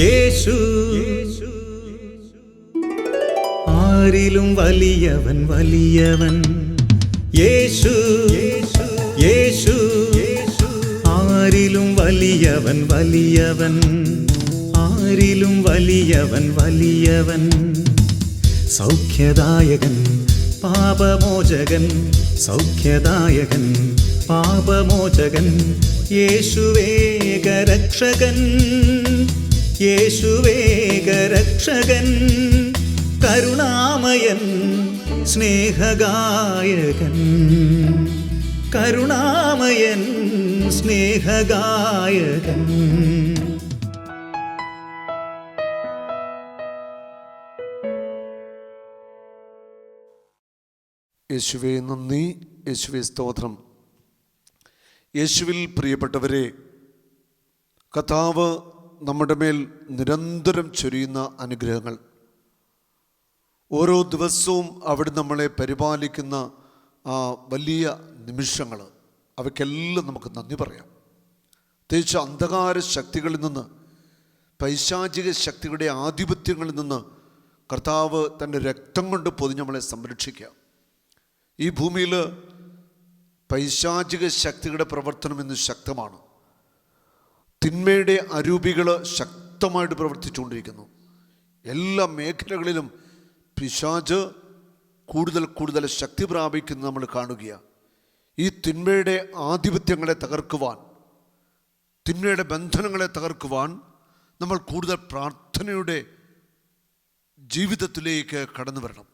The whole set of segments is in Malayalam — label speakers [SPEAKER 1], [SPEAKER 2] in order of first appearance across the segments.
[SPEAKER 1] യേശു ആരിലും വലിയവൻ വലിയവൻ. യേശു യേശു ആരിലും വലിയവൻ വലിയവൻ. ആരിലും വലിയവൻ വലിയവൻ. സൗഖ്യദായകൻ പാപമോചകൻ. സൗഖ്യദായകൻ പാപമോചകൻ. യേശുവേകരക്ഷകൻ. യേശുവേകരക്ഷകൻ. കരുണാമയൻ സ്നേഹഗായകൻ. കരുണാമയൻ സ്നേഹഗായകൻ.
[SPEAKER 2] യേശുവേ നന്ദി, യേശുവേ സ്തോത്രം. യേശുവിൽ പ്രിയപ്പെട്ടവരെ, കർത്താവ് നമ്മുടെ മേൽ നിരന്തരം ചൊരിയുന്ന അനുഗ്രഹങ്ങൾ, ഓരോ ദിവസവും അവിടെ നമ്മളെ പരിപാലിക്കുന്ന ആ വലിയ നിമിഷങ്ങൾ, അവയ്ക്കെല്ലാം നമുക്ക് നന്ദി പറയാം. പ്രത്യേകിച്ച് അന്ധകാര ശക്തികളിൽ നിന്ന്, പൈശാചിക ശക്തികളുടെ ആധിപത്യങ്ങളിൽ നിന്ന് കർത്താവ് തൻ്റെ രക്തം കൊണ്ട് പൊതിഞ്ഞ് നമ്മളെ സംരക്ഷിക്കുക. ഈ ഭൂമിയിൽ പൈശാചിക ശക്തികളുടെ പ്രവർത്തനം ഇന്ന് ശക്തമാണ്. തിന്മയുടെ അരൂപികൾ ശക്തമായിട്ട് പ്രവർത്തിച്ചുകൊണ്ടിരിക്കുന്നു. എല്ലാ മേഖലകളിലും പിശാച് കൂടുതൽ കൂടുതൽ ശക്തി പ്രാപിക്കുന്നത് നമ്മൾ കാണുകയാണ്. ഈ തിന്മയുടെ ആധിപത്യങ്ങളെ തകർക്കുവാൻ, തിന്മയുടെ ബന്ധനങ്ങളെ തകർക്കുവാൻ നമ്മൾ കൂടുതൽ പ്രാർത്ഥനയുടെ ജീവിതത്തിലേക്ക് കടന്നു വരണം.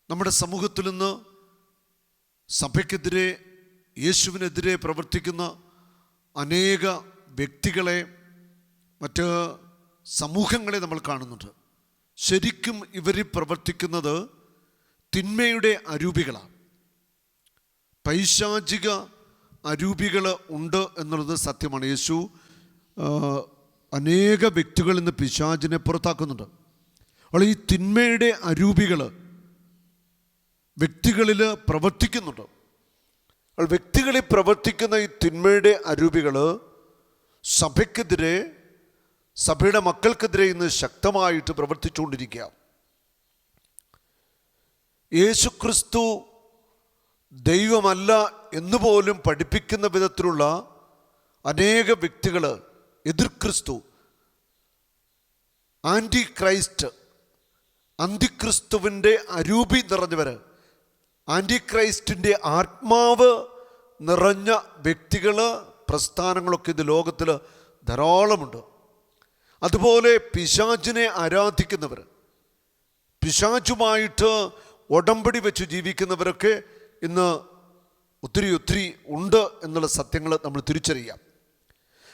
[SPEAKER 2] നമ്മുടെ സമൂഹത്തിൽ നിന്ന് സഭയ്ക്കെതിരെ, യേശുവിനെതിരെ പ്രവർത്തിക്കുന്ന അനേക വ്യക്തികളെ, മറ്റ് സമൂഹങ്ങളെ നമ്മൾ കാണുന്നുണ്ട്. ശരിക്കും ഇവർ പ്രവർത്തിക്കുന്നത് തിന്മയുടെ അരൂപികളാണ്. പൈശാചിക അരൂപികൾ ഉണ്ട് എന്നുള്ളത് സത്യമാണ്. യേശു അനേക വ്യക്തികളിൽ നിന്ന് പിശാചിനെ പുറത്താക്കുന്നുണ്ട്. അപ്പോൾ ഈ തിന്മയുടെ അരൂപികൾ വ്യക്തികളിൽ പ്രവർത്തിക്കുന്നുണ്ട്. വ്യക്തികളിൽ പ്രവർത്തിക്കുന്ന ഈ തിന്മയുടെ അരൂപികൾ സഭയ്ക്കെതിരെ, സഭയുടെ മക്കൾക്കെതിരെ ഇന്ന് ശക്തമായിട്ട് പ്രവർത്തിച്ചുകൊണ്ടിരിക്കുക. യേശുക്രിസ്തു ദൈവമല്ല എന്നുപോലും പഠിപ്പിക്കുന്ന വിധത്തിലുള്ള അനേക വ്യക്തികൾ, എതിർ ക്രിസ്തു, ആൻറ്റി ക്രൈസ്റ്റ്, അന്തിക്രിസ്തുവിൻ്റെ അരൂപി നിറഞ്ഞവർ, ആൻറ്റിക്രൈസ്റ്റിൻ്റെ ആത്മാവ് നിറഞ്ഞ വ്യക്തികൾ, പ്രസ്ഥാനങ്ങളൊക്കെ ഇത് ലോകത്തിൽ ധാരാളമുണ്ട്. അതുപോലെ പിശാചിനെ ആരാധിക്കുന്നവർ, പിശാചുമായിട്ട് ഉടമ്പടി വെച്ച് ജീവിക്കുന്നവരൊക്കെ ഇന്ന് ഒത്തിരി ഒത്തിരി ഉണ്ട് എന്നുള്ള സത്യങ്ങൾ നമ്മൾ തിരിച്ചറിയാം.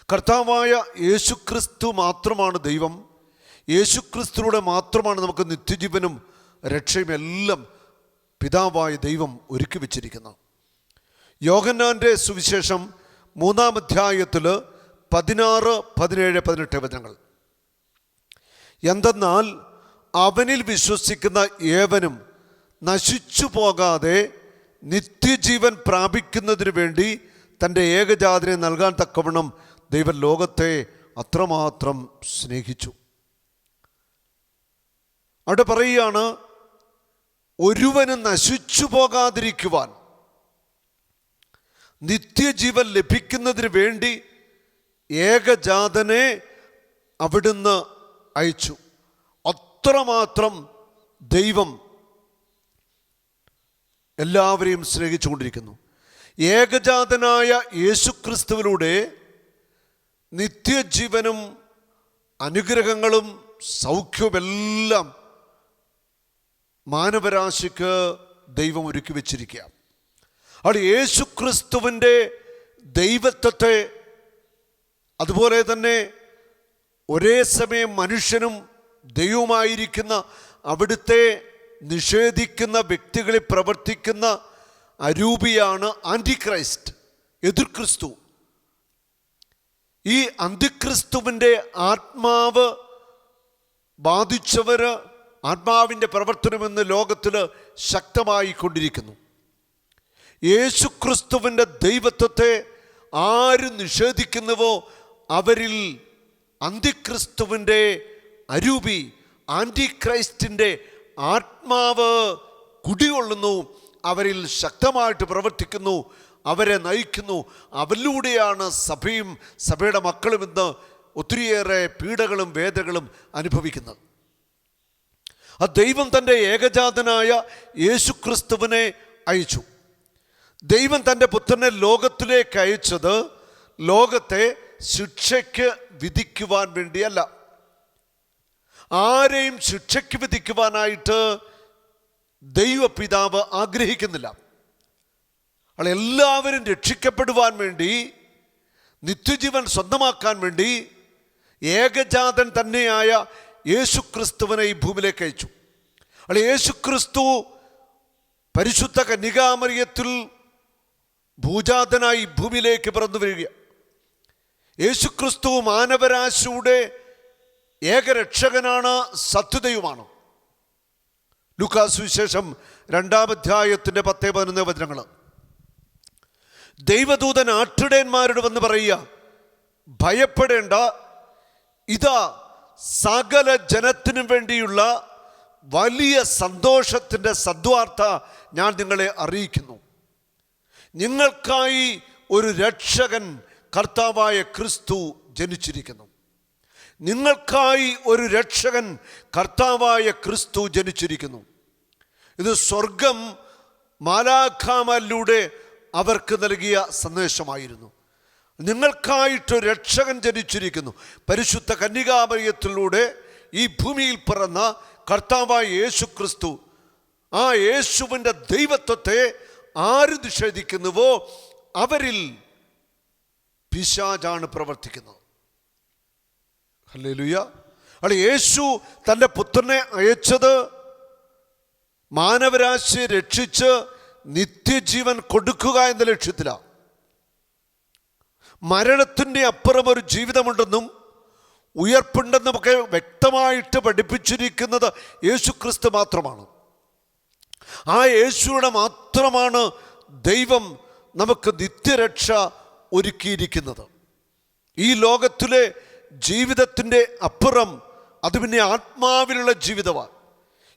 [SPEAKER 2] കർത്താവായ യേശുക്രിസ്തു മാത്രമാണ് ദൈവം. യേശുക്രിസ്തുവിലൂടെ മാത്രമാണ് നമുക്ക് നിത്യജീവനും രക്ഷയും എല്ലാം പിതാവായ ദൈവം ഒരുക്കി വെച്ചിരിക്കുന്നത്. യോഹന്നാൻ്റെ സുവിശേഷം 3-ാം അധ്യായത്തിൽ 16, 17, 18 വചനങ്ങൾ. എന്തെന്നാൽ അവനിൽ വിശ്വസിക്കുന്ന ഏവനും നശിച്ചു പോകാതെ നിത്യജീവൻ പ്രാപിക്കുന്നതിന് വേണ്ടി തൻ്റെ ഏകജാതനെ നൽകാൻ തക്കവണ്ണം ദൈവം ലോകത്തെ അത്രമാത്രം സ്നേഹിച്ചു. അവിടെ പറയുകയാണ്, ഒരുവന് നശിച്ചു പോകാതിരിക്കുവാൻ, നിത്യജീവൻ ലഭിക്കുന്നതിന് വേണ്ടി ഏകജാതനെ അവിടുന്ന് അയച്ചു. അത്രമാത്രം ദൈവം എല്ലാവരെയും സ്നേഹിച്ചുകൊണ്ടിരിക്കുന്നു. ഏകജാതനായ യേശുക്രിസ്തുവിലൂടെ നിത്യജീവനും അനുഗ്രഹങ്ങളും സൗഖ്യവുമെല്ലാം മാനവരാശിക്ക് ദൈവം ഒരുക്കി വെച്ചിരിക്കുക. അവിടെ യേശുക്രിസ്തുവിൻ്റെ ദൈവത്വത്തെ, അതുപോലെ തന്നെ ഒരേ സമയം മനുഷ്യനും ദൈവമായിരിക്കുന്ന അവിടുത്തെ നിഷേധിക്കുന്ന വ്യക്തികളിൽ പ്രവർത്തിക്കുന്ന അരൂപിയാണ് ആൻറ്റിക്രൈസ്റ്റ്, എതിർ ക്രിസ്തു. ഈ അന്തിക്രിസ്തുവിൻ്റെ ആത്മാവ് ബാധിച്ചവർ, ആത്മാവിൻ്റെ പ്രവർത്തനമെന്ന് ലോകത്തിൽ ശക്തമായി കൊണ്ടിരിക്കുന്നു. യേശുക്രിസ്തുവിൻ്റെ ദൈവത്വത്തെ ആര് നിഷേധിക്കുന്നുവോ അവരിൽ അന്തിക്രിസ്തുവിൻ്റെ അരൂപി, ആൻറ്റിക്രൈസ്റ്റിൻ്റെ ആത്മാവ് കുടികൊള്ളുന്നു, അവരിൽ ശക്തമായിട്ട് പ്രവർത്തിക്കുന്നു, അവരെ നയിക്കുന്നു. അവരിലൂടെയാണ് സഭയും സഭയുടെ മക്കളും ഇന്ന് ഒത്തിരിയേറെ പീഡകളും വേദനകളും അനുഭവിക്കുന്നത്. ആ ദൈവം തൻ്റെ ഏകജാതനായ യേശുക്രിസ്തുവിനെ അയച്ചു. ദൈവം തൻ്റെ പുത്രനെ ലോകത്തിലേക്ക് അയച്ചത് ലോകത്തെ ശിക്ഷയ്ക്ക് വിധിക്കുവാൻ വേണ്ടിയല്ല. ആരെയും ശിക്ഷയ്ക്ക് വിധിക്കുവാനായിട്ട് ദൈവപിതാവ് ആഗ്രഹിക്കുന്നില്ല. എല്ലാവരും രക്ഷിക്കപ്പെടുവാൻ വേണ്ടി, നിത്യജീവൻ സ്വന്തമാക്കാൻ വേണ്ടി ഏകജാതൻ തന്നെയായ യേശുക്രിസ്തുവിനെ ഈ ഭൂമിയിലേക്ക് അയച്ചു. യേശുക്രിസ്തു പരിശുദ്ധ കന്യകാമറിയത്തിൽ ഭൂജാതനായി ഭൂമിയിലേക്ക് പിറന്നു വരിക. യേശുക്രിസ്തു മാനവരാശിയുടെ ഏകരക്ഷകനാണ്, സത്യതയുമാണ്. ലൂക്കാസ് സുവിശേഷം 2-ാം അധ്യായത്തിൻ്റെ 10-11 വചനങ്ങൾ. ദൈവദൂതൻ ആട്ടിടയന്മാരോട് വന്ന് പറയുക, ഭയപ്പെടേണ്ട, ഇതാ സകല ജനത്തിനും വേണ്ടിയുള്ള വലിയ സന്തോഷത്തിൻ്റെ സദ്വാർത്ത ഞാൻ നിങ്ങളെ അറിയിക്കുന്നു. നിങ്ങൾക്കായി ഒരു രക്ഷകൻ കർത്താവായ ക്രിസ്തു ജനിച്ചിരിക്കുന്നു. നിങ്ങൾക്കായി ഒരു രക്ഷകൻ കർത്താവായ ക്രിസ്തു ജനിച്ചിരിക്കുന്നു. ഇത് സ്വർഗം മാലാഖമാരിലൂടെ അവർക്ക് നൽകിയ സന്ദേശമായിരുന്നു. നിങ്ങൾക്കായിട്ട് രക്ഷകൻ ജനിച്ചിരിക്കുന്നു. പരിശുദ്ധ കന്യകാമറിയത്തിലൂടെ ഈ ഭൂമിയിൽ പിറന്ന കർത്താവായ യേശു ക്രിസ്തു, ആ യേശുവിൻ്റെ ദൈവത്വത്തെ ആര് നിഷേധിക്കുന്നുവോ അവരിൽ പിശാചാണ് പ്രവർത്തിക്കുന്നത്. ഹല്ലേലൂയ. യേശു തൻ്റെ പുത്രനെ അയച്ചത് മാനവരാശിയെ രക്ഷിച്ച് നിത്യജീവൻ കൊടുക്കുക എന്ന ലക്ഷ്യത്തിലാണ്. മരണത്തിൻ്റെ അപ്പുറം ഒരു ജീവിതമുണ്ടെന്നും ഉയർപ്പുണ്ടെന്നുമൊക്കെ വ്യക്തമായിട്ട് പഠിപ്പിച്ചിരിക്കുന്നത് യേശുക്രിസ്തു മാത്രമാണ്. ആ യേശുവിടെ മാത്രമാണ് ദൈവം നമുക്ക് നിത്യരക്ഷ ഒരുക്കിയിരിക്കുന്നത്. ഈ ലോകത്തിലെ ജീവിതത്തിൻ്റെ അപ്പുറം അത് പിന്നെ ആത്മാവിലുള്ള ജീവിതമാണ്.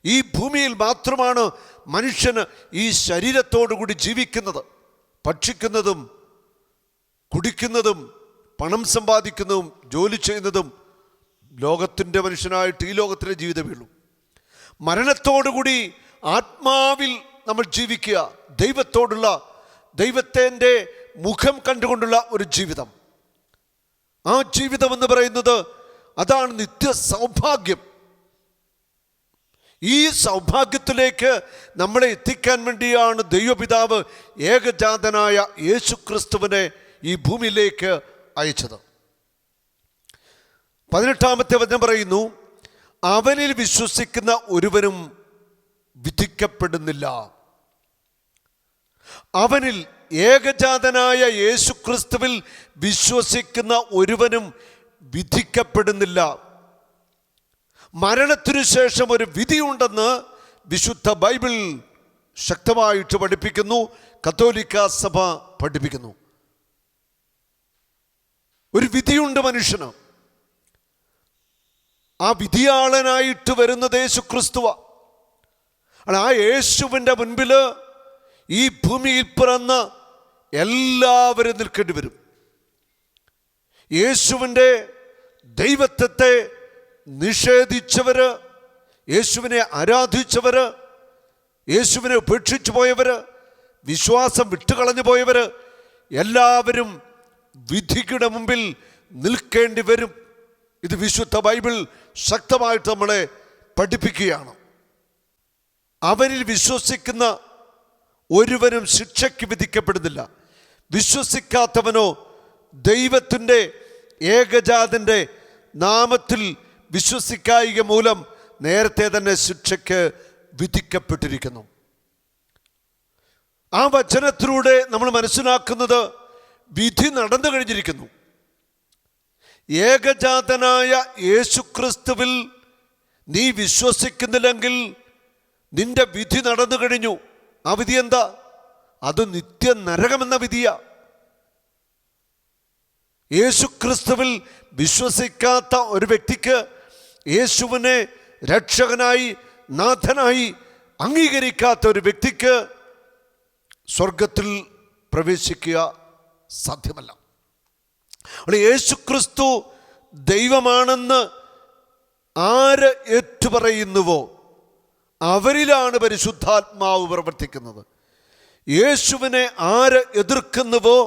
[SPEAKER 2] ഈ ഭൂമിയിൽ മാത്രമാണ് മനുഷ്യന് ഈ ശരീരത്തോടു കൂടി ജീവിക്കുന്നത്. ഭക്ഷിക്കുന്നതും കുടിക്കുന്നതും പണം സമ്പാദിക്കുന്നതും ജോലി ചെയ്യുന്നതും ലോകത്തിൻ്റെ മനുഷ്യനായിട്ട് ഈ ലോകത്തിലെ ജീവിതമേ ഉള്ളൂ. മരണത്തോടുകൂടി ആത്മാവിൽ നമ്മൾ ജീവിക്കുക, ദൈവത്തോടുള്ള, ദൈവത്തിൻ്റെ മുഖം കണ്ടുകൊണ്ടുള്ള ഒരു ജീവിതം. ആ ജീവിതം എന്ന് പറയുന്നത് അതാണ് നിത്യ സൗഭാഗ്യം. ഈ സൗഭാഗ്യത്തിലേക്ക് നമ്മളെ എത്തിക്കാൻ വേണ്ടിയാണ് ദൈവപിതാവ് ഏകജാതനായ യേശുക്രിസ്തുവിനെ ഈ ഭൂമിയിലേക്ക് അയച്ചത്. 18-ാമത്തെ വചനം പറയുന്നു, അവനിൽ വിശ്വസിക്കുന്ന ഒരുവനും വിധിക്കപ്പെടുന്നില്ല. അവനിൽ, ഏകജാതനായ യേശുക്രിസ്തുവിൽ വിശ്വസിക്കുന്ന ഒരുവനും വിധിക്കപ്പെടുന്നില്ല. മരണത്തിനു ശേഷം ഒരു വിധിയുണ്ടെന്ന് വിശുദ്ധ ബൈബിൾ ശക്തമായിട്ട് പഠിപ്പിക്കുന്നു, കത്തോലിക്ക സഭ പഠിപ്പിക്കുന്നു. ഒരു വിധിയുണ്ട് മനുഷ്യന്. ആ വിധിയാളനായിട്ട് വരുന്നത് യേശുക്രിസ്തുവാ. ആ യേശുവിൻ്റെ മുൻപിൽ ഈ ഭൂമിയിൽ പിറന്ന് എല്ലാവരും നിൽക്കേണ്ടി വരും. യേശുവിൻ്റെ ദൈവത്വത്തെ നിഷേധിച്ചവര്, യേശുവിനെ ആരാധിച്ചവര്, യേശുവിനെ ഉപേക്ഷിച്ചു പോയവര്, വിശ്വാസം വിട്ടുകളഞ്ഞു പോയവര് എല്ലാവരും വിധിയുടെ മുമ്പിൽ നിൽക്കേണ്ടി വരും. ഇത് വിശുദ്ധ ബൈബിൾ ശക്തമായിട്ട് നമ്മളെ പഠിപ്പിക്കുകയാണ്. അവനിൽ വിശ്വസിക്കുന്ന ഒരുവനും ശിക്ഷയ്ക്ക് വിധിക്കപ്പെടുന്നില്ല. വിശ്വസിക്കാത്തവനോ ദൈവത്തിൻ്റെ ഏകജാതൻ്റെ നാമത്തിൽ വിശ്വസിക്കായിക മൂലം നേരത്തെ തന്നെ ശിക്ഷയ്ക്ക് വിധിക്കപ്പെട്ടിരിക്കുന്നു. ആ വചനത്തിലൂടെ നമ്മൾ മനസ്സിലാക്കുന്നത് വിധി നടന്നു കഴിഞ്ഞിരിക്കുന്നു. ഏകജാതനായ യേശുക്രിസ്തുവിൽ നീ വിശ്വസിക്കുന്നില്ലെങ്കിൽ നിന്റെ വിധി നടന്നു കഴിഞ്ഞു. ആ വിധി എന്താ? അത് നിത്യ നരകമെന്ന വിധിയാ. യേശുക്രിസ്തുവിൽ വിശ്വസിക്കാത്ത ഒരു വ്യക്തിക്ക്, യേശുവിനെ രക്ഷകനായി നാഥനായി അംഗീകരിക്കാത്ത ഒരു വ്യക്തിക്ക് സ്വർഗത്തിൽ പ്രവേശിക്കുക സാധ്യമല്ല. യേശുക്രിസ്തു ദൈവമാണെന്ന് ആര് ഏറ്റുപറയുന്നുവോ അവരിലാണ് പരിശുദ്ധാത്മാവ് പ്രവർത്തിക്കുന്നത്. യേശുവിനെ ആര് എതിർക്കുന്നുവോ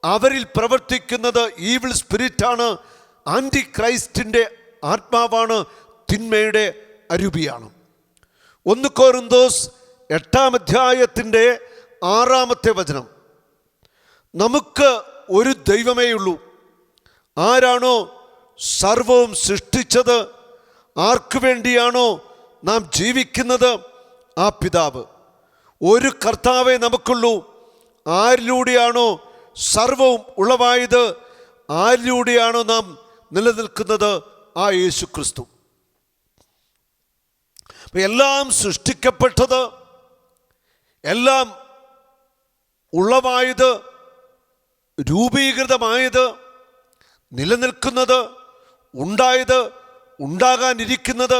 [SPEAKER 2] അവരിൽ പ്രവർത്തിക്കുന്നത് ഈവിൾ സ്പിരിറ്റാണ്, ആൻറ്റി ക്രൈസ്റ്റിൻ്റെ ആത്മാവാണ്, തിന്മയുടെ അരൂപിയാണ്. 1 കൊരിന്തോസ് 8-6 നമുക്ക് ഒരു ദൈവമേ ഉള്ളൂ. ആരാണോ സർവവും സൃഷ്ടിച്ചത്, ആർക്കു വേണ്ടിയാണോ നാം ജീവിക്കുന്നത്, ആ പിതാവ്. ഒരു കർത്താവേ നമുക്കുള്ളൂ. ആരിലൂടെയാണോ സർവവും ഉളവായത്, ആരിലൂടെയാണോ നാം നിലനിൽക്കുന്നത്, ആ യേശു ക്രിസ്തു. എല്ലാം സൃഷ്ടിക്കപ്പെട്ടത്, എല്ലാം ഉളവായത്, രൂപീകൃതമായത്, നിലനിൽക്കുന്നത്, ഉണ്ടായത്, ഉണ്ടാകാനിരിക്കുന്നത്,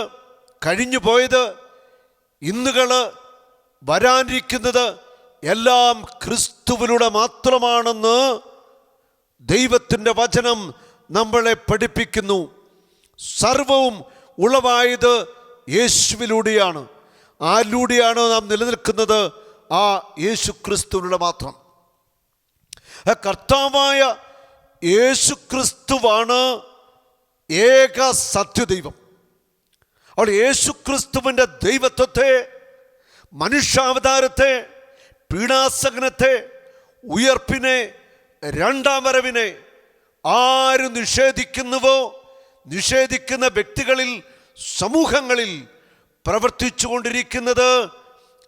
[SPEAKER 2] കഴിഞ്ഞു പോയത്, ഇന്നുകൾ വരാനിരിക്കുന്നത് എല്ലാം ക്രിസ്തുവിലൂടെ മാത്രമാണെന്ന് ദൈവത്തിൻ്റെ വചനം നമ്മളെ പഠിപ്പിക്കുന്നു. സർവവും ഉളവായത് യേശുവിലൂടെയാണ്. ആരിലൂടെയാണോ നാം നിലനിൽക്കുന്നത്, ആ യേശു ക്രിസ്തുവിലൂടെ മാത്രം. കർത്താവായ യേശു ക്രിസ്തുവാണ് ഏക സത്യദൈവം. അവൾ യേശു ക്രിസ്തുവിൻ്റെ ദൈവത്വത്തെ, മനുഷ്യാവതാരത്തെ, പീഡാസഹനത്തെ, ഉയർപ്പിനെ, രണ്ടാം വരവിനെ ആര് നിഷേധിക്കുന്നുവോ, നിഷേധിക്കുന്ന വ്യക്തികളിൽ, സമൂഹങ്ങളിൽ പ്രവർത്തിച്ചു കൊണ്ടിരിക്കുന്നത്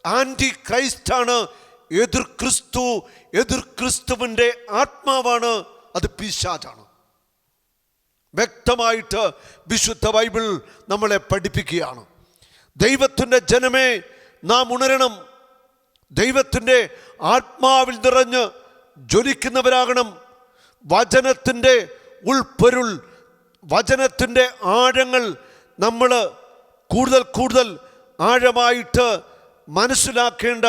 [SPEAKER 2] ആൻറ്റി ക്രൈസ്റ്റാണ്, എതിർ ക്രിസ്തു, എതിർ ക്രിസ്തുവിൻ്റെ ആത്മാവാണ്, അത് പിശാചാണ്. വ്യക്തമായിട്ട് വിശുദ്ധ ബൈബിൾ നമ്മളെ പഠിപ്പിക്കുകയാണ്. ദൈവത്തിൻ്റെ ജനമേ, നാം ഉണരണം. ദൈവത്തിൻ്റെ ആത്മാവിൽ നിറഞ്ഞ് ജ്വലിക്കുന്നവരാകണം. വചനത്തിൻ്റെ ഉൾപ്പൊരുൾ, വചനത്തിൻ്റെ ആഴങ്ങൾ നമ്മൾ കൂടുതൽ കൂടുതൽ ആഴമായിട്ട് മനസ്സിലാക്കേണ്ട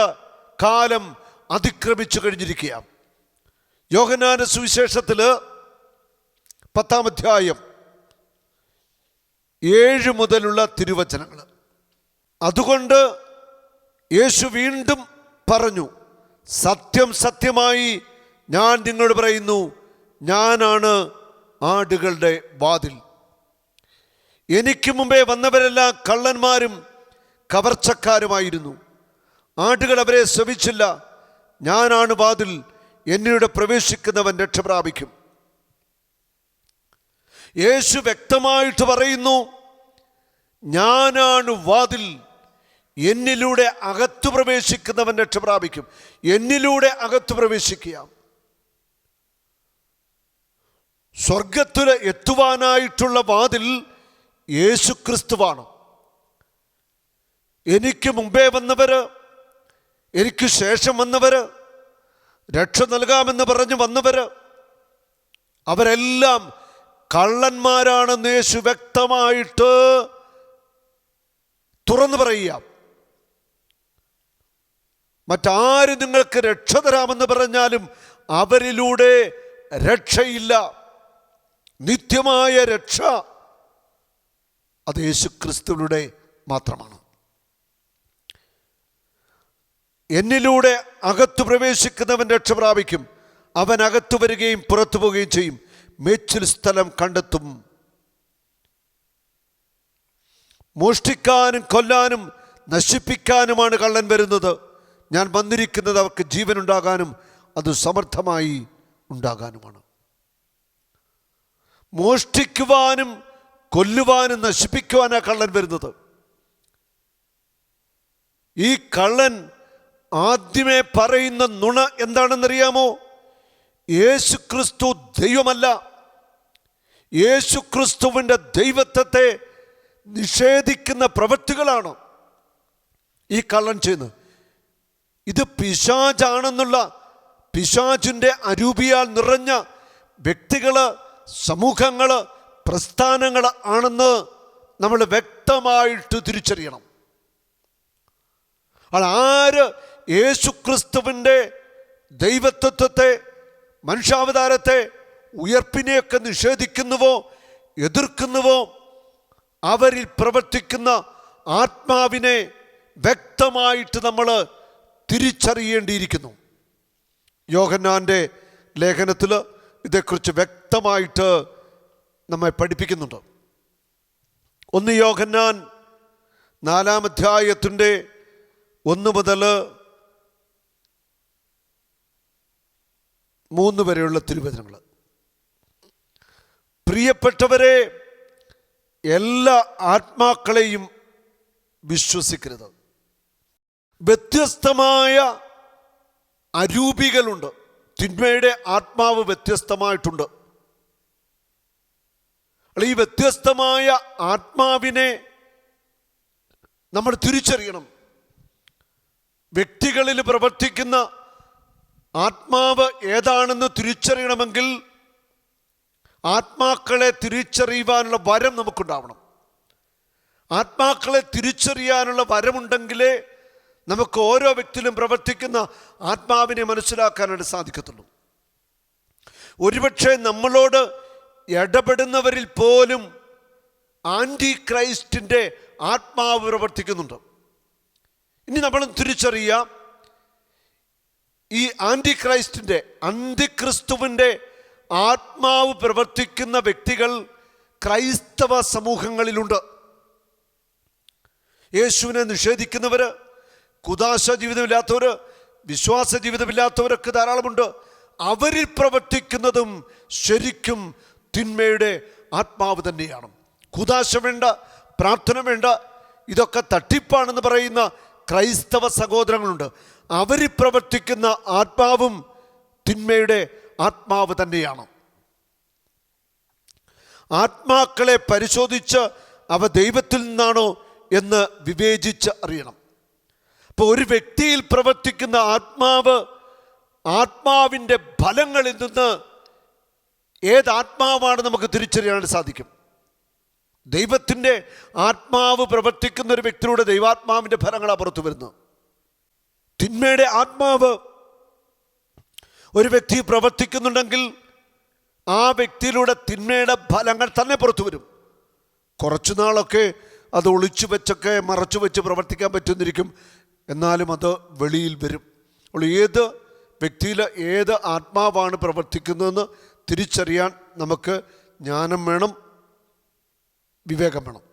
[SPEAKER 2] കാലം അതിക്രമിച്ചു കഴിഞ്ഞിരിക്കുക. യോഹന്നാന്റെ സുവിശേഷത്തിൽ 10-7 മുതലുള്ള തിരുവചനങ്ങൾ. അതുകൊണ്ട് യേശു വീണ്ടും പറഞ്ഞു, സത്യം സത്യമായി ഞാൻ നിങ്ങളോട് പറയുന്നു, ഞാനാണ് ആടുകളുടെ വാതിൽ. എനിക്ക് മുമ്പേ വന്നവരെല്ലാം കള്ളന്മാരും കവർച്ചക്കാരുമായിരുന്നു. ആടുകൾ അവരെ ശ്രവിച്ചില്ല. ഞാനാണ് വാതിൽ, എന്നിലൂടെ പ്രവേശിക്കുന്നവൻ രക്ഷ പ്രാപിക്കും. യേശു വ്യക്തമായിട്ട് പറയുന്നു, ഞാനാണ് വാതിൽ, എന്നിലൂടെ അകത്തു പ്രവേശിക്കുന്നവൻ രക്ഷ പ്രാപിക്കും. എന്നിലൂടെ അകത്തു പ്രവേശിക്കുക. സ്വർഗത്തിൽ എത്തുവാനായിട്ടുള്ള വാതിൽ യേശു ക്രിസ്തുവാണ്. എനിക്ക് മുമ്പേ വന്നവര്, എനിക്ക് ശേഷം വന്നവര്, രക്ഷ നൽകാമെന്ന് പറഞ്ഞു വന്നവര്, അവരെല്ലാം കള്ളന്മാരാണെന്ന് യേശു വ്യക്തമായിട്ട് തുറന്നു പറയുക. മറ്റാര് നിങ്ങൾക്ക് രക്ഷ തരാമെന്ന് പറഞ്ഞാലും അവരിലൂടെ രക്ഷയില്ല. നിത്യമായ രക്ഷ അത് യേശു ക്രിസ്തുവിലൂടെ മാത്രമാണ്. എന്നിലൂടെ അകത്തു പ്രവേശിക്കുന്നവൻ രക്ഷ പ്രാപിക്കും. അവൻ അകത്തു വരികയും പുറത്തു പോവുകയും ചെയ്യും. മേച്ചിൽ സ്ഥലം കണ്ടെത്തും. മോഷ്ടിക്കാനും കൊല്ലാനും നശിപ്പിക്കാനുമാണ് കള്ളൻ വരുന്നത്. ഞാൻ വന്നിരിക്കുന്നത് അവർക്ക് ജീവൻ ഉണ്ടാകാനും അത് സമർത്ഥമായി ഉണ്ടാകാനുമാണ്. മോഷ്ടിക്കുവാനും കൊല്ലുവാനും നശിപ്പിക്കുവാനാണ് കള്ളൻ വരുന്നത്. ഈ കള്ളൻ ആദ്യമേ പറയുന്ന നുണ എന്താണെന്നറിയാമോ? യേശു ക്രിസ്തു ദൈവമല്ല. യേശു ക്രിസ്തുവിൻ്റെ ദൈവത്വത്തെ നിഷേധിക്കുന്ന പ്രവൃത്തികളാണ് ഈ കള്ളൻ ചെയ്യുന്നത്. ഇത് പിശാചാണെന്നുള്ള, പിശാചിൻ്റെ അരൂപിയാൽ നിറഞ്ഞ വ്യക്തികൾ, സമൂഹങ്ങൾ, പ്രസ്ഥാനങ്ങൾ ആണെന്ന് നമ്മൾ വ്യക്തമായിട്ട് തിരിച്ചറിയണം. ആര് യേശുക്രിസ്തുവിൻ്റെ ദൈവത്വത്തെ, മനുഷ്യാവതാരത്തെ, ഉയർപ്പിനെയൊക്കെ നിഷേധിക്കുന്നുവോ, എതിർക്കുന്നുവോ, അവരിൽ പ്രവർത്തിക്കുന്ന ആത്മാവിനെ വ്യക്തമായിട്ട് നമ്മൾ തിരിച്ചറിയേണ്ടിയിരിക്കുന്നു. യോഹന്നാൻ്റെ ലേഖനത്തിൽ ഇതേക്കുറിച്ച് വ്യക്തമായിട്ട് നമ്മെ പഠിപ്പിക്കുന്നുണ്ട്. 1 യോഹന്നാൻ 4-ാം അധ്യായത്തിൻ്റെ 1 മുതൽ 3 വരെയുള്ള തിരുവചനങ്ങൾ. പ്രിയപ്പെട്ടവരെ, എല്ലാ ആത്മാക്കളെയും വിശ്വസിക്കരുത്. വ്യത്യസ്തമായ അരൂപികളുണ്ട്. തിന്മയുടെ ആത്മാവ് വ്യത്യസ്തമായിട്ടുണ്ട്. ഈ വ്യത്യസ്തമായ ആത്മാവിനെ നമ്മൾ തിരിച്ചറിയണം. വ്യക്തികളിൽ പ്രവർത്തിക്കുന്ന ആത്മാവ് ഏതാണെന്ന് തിരിച്ചറിയണമെങ്കിൽ ആത്മാക്കളെ തിരിച്ചറിയുവാനുള്ള വരം നമുക്കുണ്ടാവണം. ആത്മാക്കളെ തിരിച്ചറിയാനുള്ള വരമുണ്ടെങ്കിലേ നമുക്ക് ഓരോ വ്യക്തിയിലും പ്രവർത്തിക്കുന്ന ആത്മാവിനെ മനസ്സിലാക്കാനായിട്ട് സാധിക്കത്തുള്ളൂ. ഒരുപക്ഷെ നമ്മളോട് ഇടപെടുന്നവരിൽ പോലും ആൻറ്റി ക്രൈസ്റ്റിൻ്റെ ആത്മാവ് പ്രവർത്തിക്കുന്നുണ്ട്. ഇനി നമ്മൾ തിരിച്ചറിയാം, ഈ ആൻറ്റി ക്രൈസ്റ്റിൻ്റെ, അന്തിക്രിസ്തുവിൻ്റെ ആത്മാവ് പ്രവർത്തിക്കുന്ന വ്യക്തികൾ ക്രൈസ്തവ സമൂഹങ്ങളിലുണ്ട്. യേശുവിനെ നിഷേധിക്കുന്നവർ, കുദാശ ജീവിതമില്ലാത്തവർ, വിശ്വാസ ജീവിതമില്ലാത്തവരൊക്കെ ധാരാളമുണ്ട്. അവരിൽ പ്രവർത്തിക്കുന്നതും ശരിക്കും തിന്മയുടെ ആത്മാവ് തന്നെയാണ്. കുദാശ വേണ്ട, പ്രാർത്ഥന വേണ്ട, ഇതൊക്കെ തട്ടിപ്പാണെന്ന് പറയുന്ന ക്രൈസ്തവ സഹോദരങ്ങളുണ്ട്. അവരിൽ പ്രവർത്തിക്കുന്ന ആത്മാവും തിന്മയുടെ ആത്മാവ് തന്നെയാണ്. ആത്മാക്കളെ പരിശോധിച്ച് അവ ദൈവത്തിൽ നിന്നാണോ എന്ന് വിവേചിച്ച് അറിയണം. അപ്പോൾ ഒരു വ്യക്തിയിൽ പ്രവർത്തിക്കുന്ന ആത്മാവ്, ആത്മാവിൻ്റെ ഫലങ്ങളിൽ നിന്ന് ഏത് ആത്മാവാണ് നമുക്ക് തിരിച്ചറിയാനായിട്ട് സാധിക്കും. ദൈവത്തിൻ്റെ ആത്മാവ് പ്രവർത്തിക്കുന്ന ഒരു വ്യക്തിയുടെ ദൈവാത്മാവിൻ്റെ ഫലങ്ങളാണ് പുറത്തു വരുന്നത്. തിന്മയുടെ ആത്മാവ് ഒരു വ്യക്തി പ്രവർത്തിക്കുന്നുണ്ടെങ്കിൽ ആ വ്യക്തിയിലൂടെ തിന്മയുടെ ഫലങ്ങൾ തന്നെ പുറത്തു വരും. കുറച്ചു നാളൊക്കെ അത് ഒളിച്ചു വെച്ചൊക്കെ മറച്ചു വെച്ച് പ്രവർത്തിക്കാൻ പറ്റുന്നിരിക്കും, എന്നാലും അത് വെളിയിൽ വരും. അപ്പോൾ ഏത് വ്യക്തിയിൽ ഏത് ആത്മാവാണ് പ്രവർത്തിക്കുന്നതെന്ന് തിരിച്ചറിയാൻ നമുക്ക് ജ്ഞാനം വേണം, വിവേകം വേണം.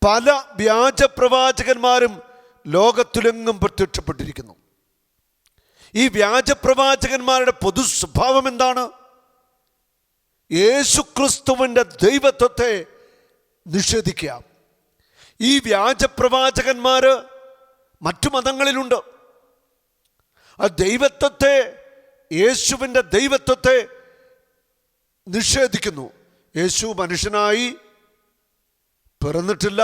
[SPEAKER 2] പല വ്യാജ പ്രവാചകന്മാരും ലോകത്തിലെങ്ങും പ്രത്യക്ഷപ്പെട്ടിരിക്കുന്നു. ഈ വ്യാജപ്രവാചകന്മാരുടെ പൊതു സ്വഭാവം എന്താണ്? യേശുക്രിസ്തുവിൻ്റെ ദൈവത്വത്തെ നിഷേധിക്കുക. ഈ വ്യാജപ്രവാചകന്മാർ മറ്റു മതങ്ങളിലുണ്ട്. ആ ദൈവത്വത്തെ, യേശുവിൻ്റെ ദൈവത്വത്തെ നിഷേധിക്കുന്നു. യേശു മനുഷ്യനായി പിറന്നിട്ടില്ല,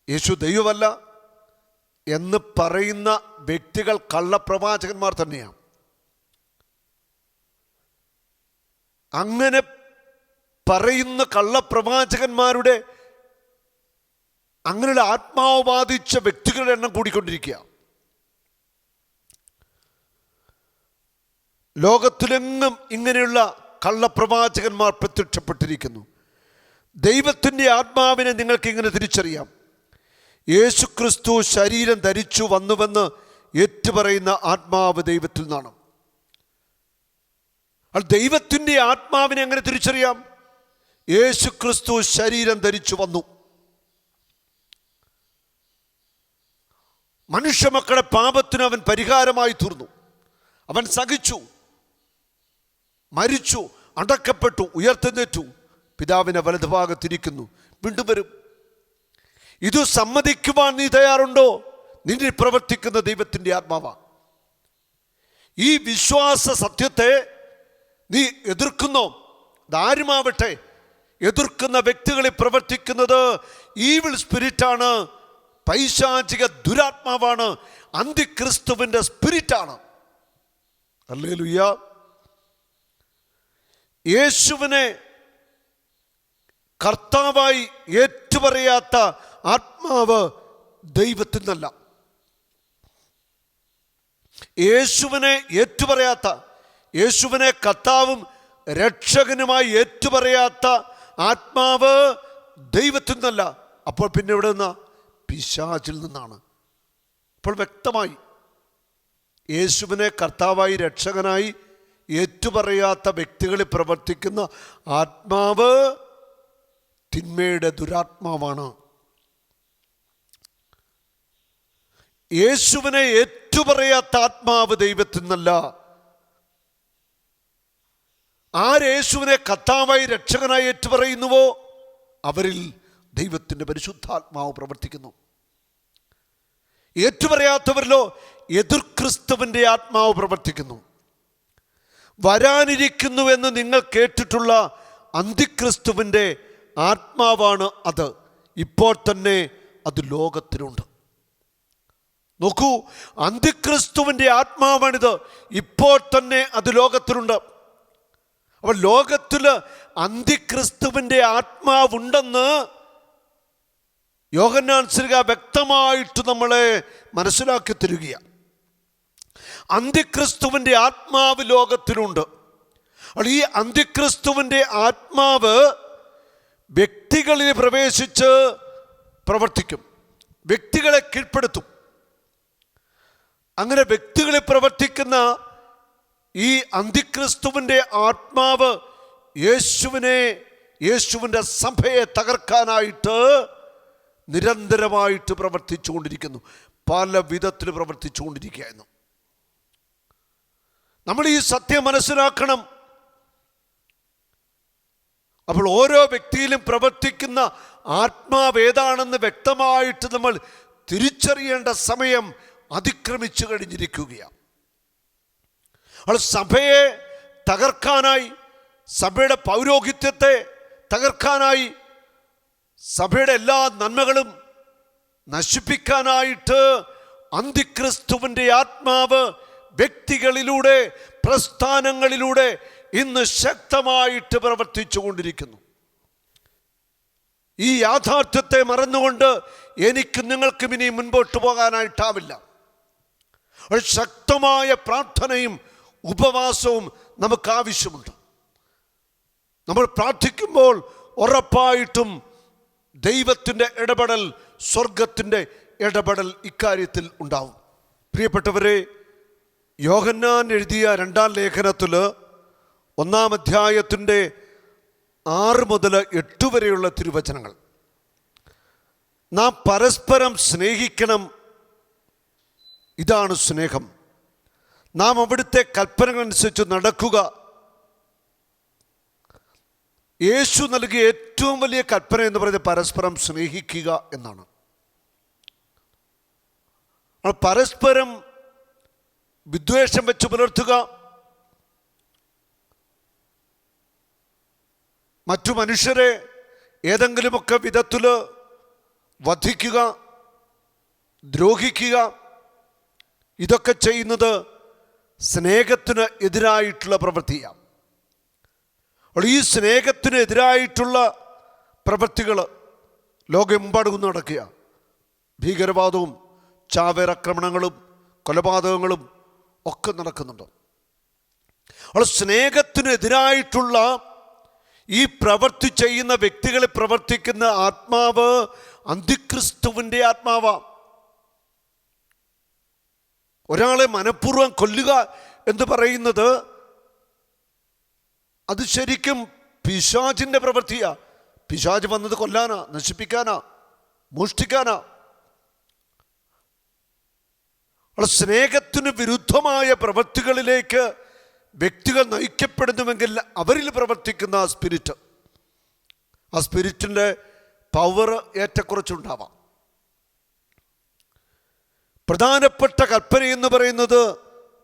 [SPEAKER 2] യേശു ദൈവമല്ല എന്ന് പറയുന്ന വ്യക്തികൾ കള്ളപ്രവാചകന്മാർ തന്നെയാണ്. അങ്ങനെ പറയുന്ന കള്ളപ്രവാചകന്മാരുടെ, അങ്ങനെയുള്ള ആത്മാവ് ബാധിച്ച വ്യക്തികളുടെ എണ്ണം കൂടിക്കൊണ്ടിരിക്കുക. ലോകത്തിലെങ്ങും ഇങ്ങനെയുള്ള കള്ളപ്രവാചകന്മാർ പ്രത്യക്ഷപ്പെട്ടിരിക്കുന്നു. ദൈവത്തിൻ്റെ ആത്മാവിനെ നിങ്ങൾക്ക് ഇങ്ങനെ തിരിച്ചറിയാം. യേശുക്രിസ്തു ശരീരം ധരിച്ചു വന്നുവെന്ന് ഏറ്റുപറയുന്ന ആത്മാവ് ദൈവത്തിൽ നിന്നാണ്. ദൈവത്തിൻ്റെ ആത്മാവിനെ എങ്ങനെ തിരിച്ചറിയാം? യേശുക്രിസ്തു ശരീരം ധരിച്ചു വന്നു. മനുഷ്യമക്കളുടെ പാപത്തിന് അവൻ പരിഹാരമായി തീർന്നു. അവൻ സഹിച്ചു, മരിച്ചു, അടക്കപ്പെട്ടു, ഉയർത്തെഴുന്നേറ്റു, പിതാവിൻ്റെ വലതുഭാഗത്തിരിക്കുന്നു, വീണ്ടും വരും. ഇത് സമ്മതിക്കുവാൻ നീ തയ്യാറുണ്ടോ? നിന്നിൽ പ്രവർത്തിക്കുന്ന ദൈവത്തിൻ്റെ ആത്മാവാ. ഈ വിശ്വാസ സത്യത്തെ നീ എതിർക്കുന്നോ? അതാരുമാവട്ടെ, എതിർക്കുന്ന വ്യക്തികളിൽ പ്രവർത്തിക്കുന്നത് ഈവിൾ സ്പിരിറ്റാണ്, പൈശാചിക ദുരാത്മാവാണ്, അന്തിക്രിസ്തുവിൻ്റെ സ്പിരിറ്റാണ്. ഹല്ലേലൂയ. യേശുവിനെ കർത്താവായി ഏറ്റുപറയാത്ത ആത്മാവ് ദൈവത്തിൽ നിന്നല്ല. യേശുവിനെ ഏറ്റുപറയാത്ത, യേശുവിനെ കർത്താവും രക്ഷകനുമായി ഏറ്റുപറയാത്ത ആത്മാവ് ദൈവത്തിൽ നിന്നല്ല. അപ്പോൾ പിന്നെ എവിടെ നിന്നാ? പിശാചിൽ നിന്നാണ്. അപ്പോൾ വ്യക്തമായി യേശുവിനെ കർത്താവായി രക്ഷകനായി ഏറ്റുപറയാത്ത വ്യക്തികളിൽ പ്രവർത്തിക്കുന്ന ആത്മാവ് തിന്മയുടെ ദുരാത്മാവാണ്. യേശുവിനെ ഏറ്റുപറയാത്ത ആത്മാവ് ദൈവത്തിൽ നിന്നല്ല. ആരേശുവിനെ കർത്താവായി രക്ഷകനായി ഏറ്റുപറയുന്നുവോ അവരിൽ ദൈവത്തിൻ്റെ പരിശുദ്ധാത്മാവ് പ്രവർത്തിക്കുന്നു. ഏറ്റുപറയാത്തവരിലോ എതിർ ക്രിസ്തുവിൻ്റെ ആത്മാവ് പ്രവർത്തിക്കുന്നു. വരാനിരിക്കുന്നുവെന്ന് നിങ്ങൾ കേട്ടിട്ടുള്ള അന്തിക്രിസ്തുവിൻ്റെ ആത്മാവാണ് അത്. ഇപ്പോൾ തന്നെ അത് ലോകത്തിലുണ്ട്. നോക്കൂ, അന്തിക്രിസ്തുവിൻ്റെ ആത്മാവാണിത്. ഇപ്പോൾ തന്നെ അത് ലോകത്തിലുണ്ട്. അപ്പോൾ ലോകത്തിൽ അന്തിക്രിസ്തുവിൻ്റെ ആത്മാവുണ്ടെന്ന് യോഹന്നാൻ ശ്ലീഹ വ്യക്തമായിട്ട് നമ്മളെ മനസ്സിലാക്കി തരികയാണ്. അന്തിക്രിസ്തുവിൻ്റെ ആത്മാവ് ലോകത്തിലുണ്ട്. ഈ അന്തിക്രിസ്തുവിൻ്റെ ആത്മാവ് വ്യക്തികളിൽ പ്രവേശിച്ച് പ്രവർത്തിക്കും, വ്യക്തികളെ കീഴ്പ്പെടുത്തും. അങ്ങനെ വ്യക്തികളിൽ പ്രവർത്തിക്കുന്ന ഈ അന്തിക്രിസ്തുവിൻ്റെ ആത്മാവ് യേശുവിൻ്റെ സഭയെ തകർക്കാനായിട്ട് നിരന്തരമായിട്ട് പ്രവർത്തിച്ചുകൊണ്ടിരിക്കുന്നു. പല വിധത്തിൽ പ്രവർത്തിച്ചുകൊണ്ടിരിക്കുകയായിരുന്നു. നമ്മൾ ഈ സത്യം മനസ്സിലാക്കണം. അപ്പോൾ ഓരോ വ്യക്തിയിലും പ്രവർത്തിക്കുന്ന ആത്മാവ് ഏതാണെന്ന് വ്യക്തമായിട്ട് നമ്മൾ തിരിച്ചറിയേണ്ട സമയം അതിക്രമിച്ചു കഴിഞ്ഞിരിക്കുകയാണ്. അവൾ സഭയെ തകർക്കാനായി, സഭയുടെ പൗരോഹിത്യത്തെ തകർക്കാനായി, സഭയുടെ എല്ലാ നന്മകളും നശിപ്പിക്കാനായിട്ട് അന്തിക്രിസ്തുവിൻ്റെ ആത്മാവ് വ്യക്തികളിലൂടെ, പ്രസ്ഥാനങ്ങളിലൂടെ ഇന്ന് ശക്തമായിട്ട് പ്രവർത്തിച്ചു കൊണ്ടിരിക്കുന്നു. ഈ യാഥാർത്ഥ്യത്തെ മറന്നുകൊണ്ട് എനിക്ക് നിങ്ങൾക്കും ഇനി മുൻപോട്ട് പോകാനായിട്ടാവില്ല. ഒരു ശക്തമായ പ്രാർത്ഥനയും ഉപവാസവും നമുക്ക് ആവശ്യമുണ്ട്. നമ്മൾ പ്രാർത്ഥിക്കുമ്പോൾ ഉറപ്പായിട്ടും ദൈവത്തിൻ്റെ ഇടപെടൽ, സ്വർഗത്തിൻ്റെ ഇടപെടൽ ഇക്കാര്യത്തിൽ ഉണ്ടാവും. പ്രിയപ്പെട്ടവരെ, യോഹന്നാൻ എഴുതിയ 2-ാം ലേഖനത്തിൽ 1-ാം അധ്യായത്തിൻ്റെ 6 മുതൽ 8 വരെയുള്ള തിരുവചനങ്ങൾ, നാം പരസ്പരം സ്നേഹിക്കണം, ഇതാണ് സ്നേഹം. നാം അവിടുത്തെ കൽപ്പനകളനുസരിച്ച് നടക്കുക. യേശു നൽകിയ ഏറ്റവും വലിയ കൽപ്പന എന്ന് പറയുന്നത് പരസ്പരം സ്നേഹിക്കുക എന്നാണ്. പരസ്പരം വിദ്വേഷം വെച്ച് പുലർത്തുക, മറ്റു മനുഷ്യരെ ഏതെങ്കിലുമൊക്കെ വിധത്തിൽ വധിക്കുക, ദ്രോഹിക്കുക, ഇതൊക്കെ ചെയ്യുന്നത് സ്നേഹത്തിന് എതിരായിട്ടുള്ള പ്രവൃത്തിയാണ്. ഈ സ്നേഹത്തിന് എതിരായിട്ടുള്ള പ്രവൃത്തികൾ ലോകമെമ്പാടും നടക്കുക. ഭീകരവാദവും ചാവേറാക്രമണങ്ങളും കൊലപാതകങ്ങളും ഒക്കെ നടക്കുന്നുണ്ട്. സ്നേഹത്തിനെതിരായിട്ടുള്ള ഈ പ്രവൃത്തി ചെയ്യുന്ന വ്യക്തികളെ പ്രവർത്തിക്കുന്ന ആത്മാവ് അന്തിക്രിസ്തുവിൻ്റെ ആത്മാവാണ്. ഒരാളെ മനഃപൂർവ്വം കൊല്ലുക എന്ന് പറയുന്നത് അത് ശരിക്കും പിശാചിൻ്റെ പ്രവൃത്തിയാ. പിശാച് വന്നത് കൊല്ലാനാ, നശിപ്പിക്കാനാ, മോഷ്ടിക്കാനാ. സ്നേഹത്തിന് വിരുദ്ധമായ പ്രവൃത്തികളിലേക്ക് വ്യക്തികൾ നയിക്കപ്പെടുന്നുവെങ്കിൽ അവരിൽ പ്രവർത്തിക്കുന്ന ആ സ്പിരിറ്റിൻ്റെ പവർ ഏറ്റക്കുറച്ചുണ്ടാവാം. പ്രധാനപ്പെട്ട കൽപ്പന എന്ന് പറയുന്നത്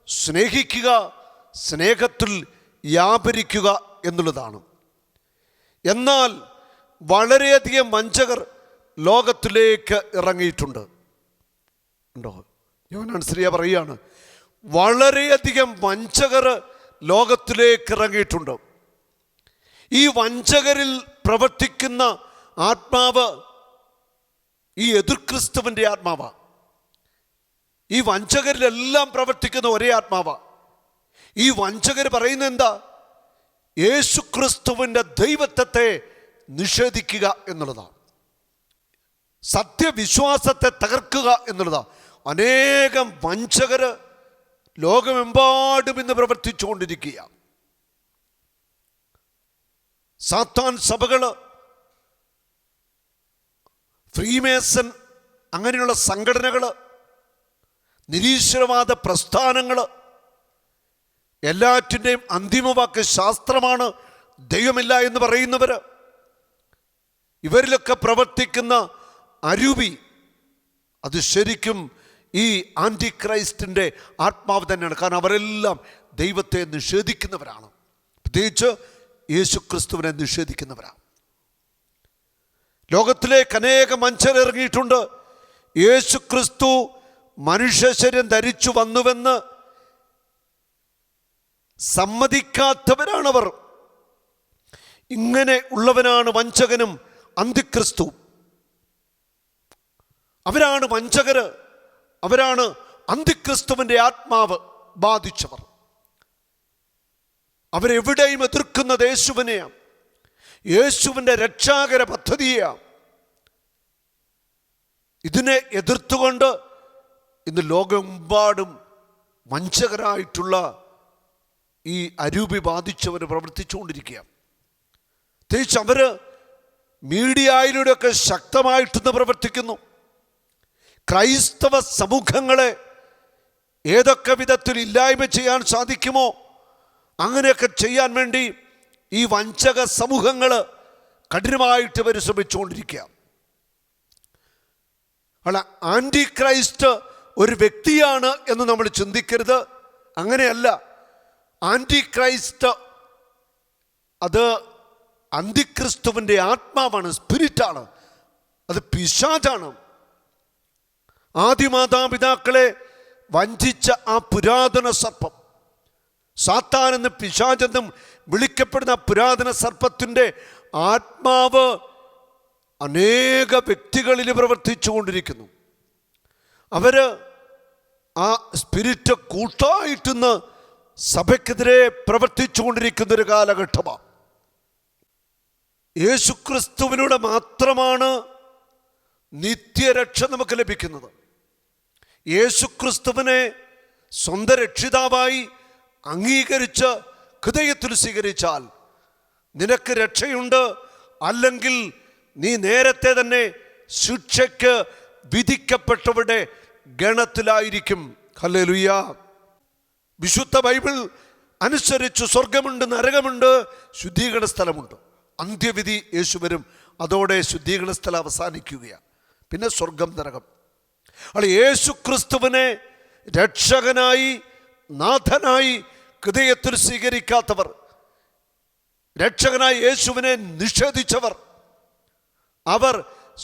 [SPEAKER 2] സ്നേഹിക്കുക, സ്നേഹത്തിൽ വ്യാപരിക്കുക എന്നുള്ളതാണ്. എന്നാൽ വളരെയധികം വഞ്ചകർ ലോകത്തിലേക്ക് ഇറങ്ങിയിട്ടുണ്ട്. ഉണ്ടോ? യോഹന്നാൻ ശ്ലീഹ പറയുകയാണ്, വളരെയധികം വഞ്ചകർ ലോകത്തിലേക്ക് ഇറങ്ങിയിട്ടുണ്ട്. ഈ വഞ്ചകരിൽ പ്രവർത്തിക്കുന്ന ആത്മാവ് ഈ എതിർക്രിസ്തുവിൻ്റെ ആത്മാവാ. ഈ വഞ്ചകരിലെല്ലാം പ്രവർത്തിക്കുന്ന ഒരേ ആത്മാവാ. ഈ വഞ്ചകർ പറയുന്നത് എന്താ? യേശുക്രിസ്തുവിൻ്റെ ദൈവത്വത്തെ നിഷേധിക്കുക എന്നുള്ളതാണ്, സത്യവിശ്വാസത്തെ തകർക്കുക എന്നുള്ളതാണ്. അനേകം വഞ്ചകർ ലോകമെമ്പാടും ഇന്ന് പ്രവർത്തിച്ചുകൊണ്ടിരിക്കുക. സാത്താൻ സഭകൾ, ഫ്രീമേസൺ അങ്ങനെയുള്ള സംഘടനകൾ, നിരീശ്വരവാദ പ്രസ്ഥാനങ്ങൾ, എല്ലാറ്റിൻ്റെയും അന്തിമവാക്ക് ശാസ്ത്രമാണ്, ദൈവമില്ല എന്ന് പറയുന്നവർ, ഇവരിലൊക്കെ പ്രവർത്തിക്കുന്ന അരൂപി അത് ശരിക്കും ഈ ആൻറ്റി ക്രൈസ്റ്റിൻ്റെ ആത്മാവ് തന്നെയാണ്. കാരണം അവരെല്ലാം ദൈവത്തെ നിഷേധിക്കുന്നവരാണ്, പ്രത്യേകിച്ച് യേശുക്രിസ്തുവിനെ നിഷേധിക്കുന്നവരാണ്. ലോകത്തിലേക്ക് അനേകം മനുഷ്യർ ഇറങ്ങിയിട്ടുണ്ട്. യേശുക്രിസ്തു മനുഷ്യ ശരീരം ധരിച്ചു വന്നുവെന്ന് സമ്മതിക്കാത്തവരാണവർ. ഇങ്ങനെ ഉള്ളവനാണ് വഞ്ചകനും അന്തിക്രിസ്തു. അവരാണ് വഞ്ചകര്, അവരാണ് അന്തിക്രിസ്തുവിൻ്റെ ആത്മാവ് ബാധിച്ചവർ. അവരെവിടെയും എതിർക്കുന്നത് യേശുവിനെയാണ്, യേശുവിൻ്റെ രക്ഷാകര പദ്ധതിയെയാണ്. ഇതിനെ എതിർത്തുകൊണ്ട് ഇന്ന് ലോകമെമ്പാടും വഞ്ചകരായിട്ടുള്ള ഈ അരൂപി ബാധിച്ചവർ പ്രവർത്തിച്ചുകൊണ്ടിരിക്കുകയാണ്. പ്രത്യേകിച്ച് അവർ മീഡിയയിലൂടെയൊക്കെ ശക്തമായിട്ടൊന്ന് പ്രവർത്തിക്കുന്നു. ക്രൈസ്തവ സമൂഹങ്ങളെ ഏതൊക്കെ വിധത്തിൽ ഇല്ലായ്മ ചെയ്യാൻ സാധിക്കുമോ അങ്ങനെയൊക്കെ ചെയ്യാൻ വേണ്ടി ഈ വഞ്ചക സമൂഹങ്ങൾ കഠിനമായിട്ട് ഇവർ ശ്രമിച്ചുകൊണ്ടിരിക്കുക. അല്ല, ആൻറ്റി ക്രൈസ്റ്റ് ഒരു വ്യക്തിയാണ് എന്ന് നമ്മൾ ചിന്തിക്കരുത്. അങ്ങനെയല്ല. ആൻറ്റി ക്രൈസ്റ്റ് അത് അന്തിക്രിസ്തുവിൻ്റെ ആത്മാവാണ്, സ്പിരിറ്റാണ്, അത് പിശാചാണ്. ആദിമാതാപിതാക്കളെ വഞ്ചിച്ച ആ പുരാതന സർപ്പം, സാത്താൻ എന്ന് പിശാചെന്നും വിളിക്കപ്പെടുന്ന പുരാതന സർപ്പത്തിൻ്റെ ആത്മാവ് അനേക വ്യക്തികളിൽ പ്രവർത്തിച്ചു കൊണ്ടിരിക്കുന്നു. അവർ ആ സ്പിരിറ്റ് കൂട്ടായിട്ടിന്ന് സഭയ്ക്കെതിരെ പ്രവർത്തിച്ചു കൊണ്ടിരിക്കുന്നൊരു കാലഘട്ടമാണ്. യേശുക്രിസ്തുവിലൂടെ മാത്രമാണ് നിത്യരക്ഷ നമുക്ക് ലഭിക്കുന്നത്. യേശുക്രിസ്തുവിനെ സ്വന്തം രക്ഷിതാവായി അംഗീകരിച്ച് ഹൃദയത്തിൽ സ്വീകരിച്ചാൽ നിനക്ക് രക്ഷയുണ്ട്. അല്ലെങ്കിൽ നീ നേരത്തെ തന്നെ ശിക്ഷയ്ക്ക് വിധിക്കപ്പെട്ടവരുടെ ഗണത്തിലായിരിക്കും. ഹല്ലേലൂയ. വിശുദ്ധ ബൈബിൾ അനുസരിച്ച് സ്വർഗമുണ്ട്, നരകമുണ്ട്, ശുദ്ധീകരണ സ്ഥലമുണ്ട്. അന്ത്യവിധി യേശു വരും, അതോടെ ശുദ്ധീകരണ സ്ഥലം അവസാനിക്കുകയാണ്. പിന്നെ സ്വർഗം, നരകം. അല്ല, യേശു ക്രിസ്തുവിനെ രക്ഷകനായി നാഥനായി ഹൃദയത്തിൽ സ്വീകരിക്കാത്തവർ, രക്ഷകനായി യേശുവിനെ നിഷേധിച്ചവർ, അവർ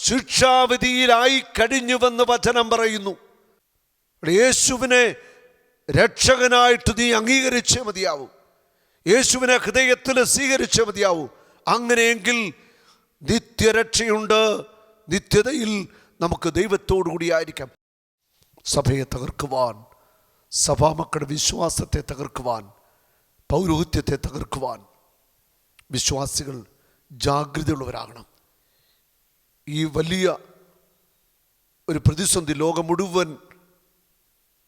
[SPEAKER 2] ശിക്ഷാവിധിയിലായി കഴിഞ്ഞുവെന്ന് വചനം പറയുന്നു. യേശുവിനെ രക്ഷകനായിട്ട് നീ അംഗീകരിച്ചേ മതിയാവൂ, യേശുവിനെ ഹൃദയത്തിൽ സ്വീകരിച്ചേ മതിയാവൂ. അങ്ങനെയെങ്കിൽ നിത്യരക്ഷയുണ്ട്, നിത്യതയിൽ നമുക്ക് ദൈവത്തോടു കൂടിയായിരിക്കാം. സഭയെ തകർക്കുവാൻ, സഭാമക്കളുടെ വിശ്വാസത്തെ തകർക്കുവാൻ, പൗരോഹിത്യത്തെ തകർക്കുവാൻ വിശ്വാസികൾ ജാഗ്രതയുള്ളവരാകണം. ഈ വലിയ ഒരു പ്രതിസന്ധി ലോകം മുഴുവൻ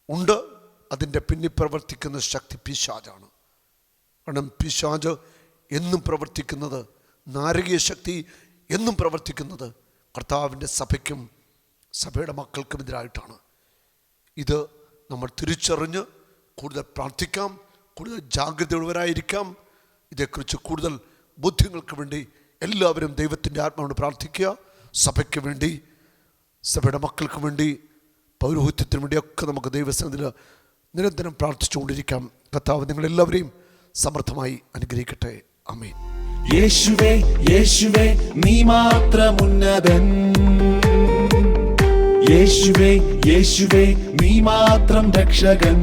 [SPEAKER 2] ഉണ്ട്. അതിൻ്റെ പിന്നിൽ പ്രവർത്തിക്കുന്ന ശക്തി പിശാചാണ്. കാരണം പിശാച് എന്നും പ്രവർത്തിക്കുന്നത്, നാരകീയ ശക്തി എന്നും പ്രവർത്തിക്കുന്നത് കർത്താവിൻ്റെ സഭയ്ക്കും സഭയുടെ മക്കൾക്കും എതിരായിട്ടാണ്. ഇത് നമ്മൾ തിരിച്ചറിഞ്ഞ് കൂടുതൽ പ്രാർത്ഥിക്കാം, കൂടുതൽ ജാഗ്രതയുള്ളവരായിരിക്കാം. ഇതേക്കുറിച്ച് കൂടുതൽ ബോധ്യങ്ങൾക്ക് വേണ്ടി എല്ലാവരും ദൈവത്തിൻ്റെ ആത്മാവിനോട് പ്രാർത്ഥിക്കുക. സഭയ്ക്ക് വേണ്ടി, സഭയുടെ മക്കൾക്ക് വേണ്ടി, പൗരോഹിത്യത്തിന് വേണ്ടിയൊക്കെ നമുക്ക് ദൈവസന്നിധിയിൽ നിരന്തരം പ്രാർത്ഥിച്ചുകൊണ്ടിരിക്കാം. കർത്താവ് നിങ്ങളെല്ലാവരെയും സമൃദ്ധമായി അനുഗ്രഹിക്കട്ടെ. ആമേൻ.
[SPEAKER 3] യേശുവേ യേശുവേ നീ മാത്രം ഉന്നതൻ, യേശുവേ യേശുവേ നീ മാത്രം രക്ഷകൻ.